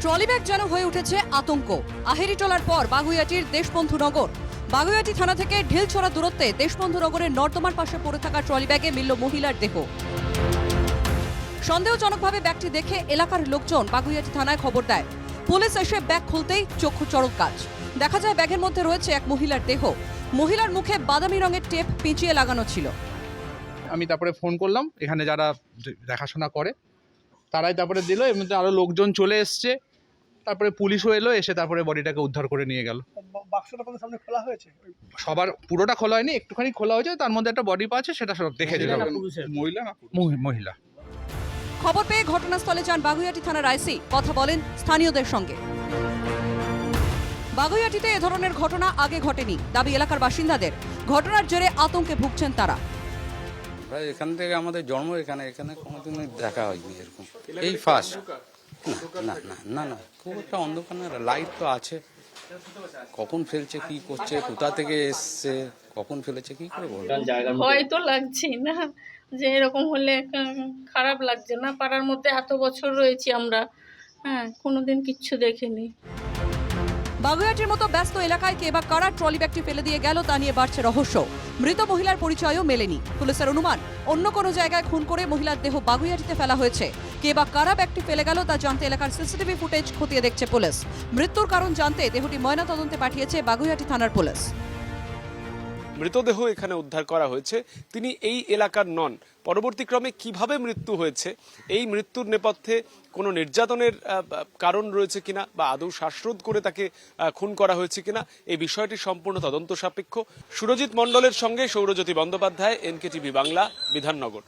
Trolley bag যেন হয়ে উঠেছে আতঙ্ক। আহেরিটোলার পর বাগুইআটির দেশবন্ধু নগর। বাগুইআটি থানা থেকে ঢিলছড়া দূরত্বে দেশবন্ধু নগরের নর্দমার পাশে পড়ে থাকা ট্রলি ব্যাগে মিলল মহিলার দেহ। সন্দেহজনকভাবে ব্যাগটি দেখে এলাকার লোকজন বাগুইআটি থানায় খবর দেয়। পুলিশ এসে ব্যাগ খুলতেই চক্ষু চড়ক গাছ। দেখা যায় ব্যাগের মধ্যে রয়েছে এক মহিলার দেহ। মহিলার মুখে বাদামি রঙের টেপ পেঁচিয়ে লাগানো ছিল। আমি তারপরে ফোন করলাম, এখানে যারা দেখাশোনা করে তারাই তারপরে দিল। এর মধ্যে আরো লোকজন চলে এসছে, তারপরে পুলিশও এলো, এসে তারপরে বডিটাকে উদ্ধার করে নিয়ে গেল। বাক্সটা আপনাদের সামনে খোলা হয়েছে? সবার পুরোটা খোলা হয়নি, একটুখানি খোলা হয়েছে। তার মধ্যে একটা বডি পাচ্ছে, সেটা সব দেখে দিল। মহিলা। খবর পেয়ে ঘটনাস্থলে যান বাগুইআটি থানার আইসি। কথা বলেন স্থানীয়দের সঙ্গে। বাগুইআটিতে এ ধরনের ঘটনা আগে ঘটেনি, দাবি এলাকার বাসিন্দাদের। ঘটনার জেরে আতঙ্কে ভুগছেন তারা। এখান থেকে আমাদের জন্ম, এখানে কোনোদিন দেখা হয়নি এরকম, এই ফার্স্ট। না না না না, খুব একটা অন্ধকার না, লাইট তো আছে। কখন ফেলছে, কি করছে, কোথা থেকে এসছে, কখন ফেলেছে, কি করে বলবো? ভয় তো লাগছে না, যে এরকম হলে খারাপ লাগছে না। পাড়ার মধ্যে এত বছর রয়েছি আমরা, কোনোদিন কিচ্ছু দেখিনি। বাগুইআটির মতো ব্যস্ত এলাকায় কে বা কারা ট্রলি ব্যাগটি ফেলে দিয়ে গেল তা নিয়ে বাড়ছে রহস্য। মৃত মহিলার পরিচয়ও মেলেনি। পুলিশের অনুমান, অন্য কোনো জায়গায় খুন করে মহিলার দেহ বাগুইআটিতে ফেলা হয়েছে। কে বা কারা ব্যাগটি ফেলে গেল তা জানতে এলাকার সিসিটিভি ফুটেজ খতিয়ে দেখছে পুলিশ। মৃত্যুর কারণ জানতে দেহটি ময়নাতদন্তে পাঠিয়েছে বাগুইআটি থানার পুলিশ। মৃতদেহ এখানে উদ্ধার করা হয়েছে, তিনি এই এলাকার নন। পরবর্তীক্রমে কিভাবে মৃত্যু হয়েছে, এই মৃত্যুর নেপথ্যে কোনো নির্যাতনের কারণ রয়েছে কিনা বা আদৌ শ্বাসরোধ করে তাকে খুন করা হয়েছে কিনা, এই বিষয়টি সম্পূর্ণ তদন্ত সাপেক্ষ। সুরজিৎ মণ্ডলের সঙ্গে সৌরজ্যোতি বন্দ্যোপাধ্যায়, NKTV বাংলা, বিধাননগর।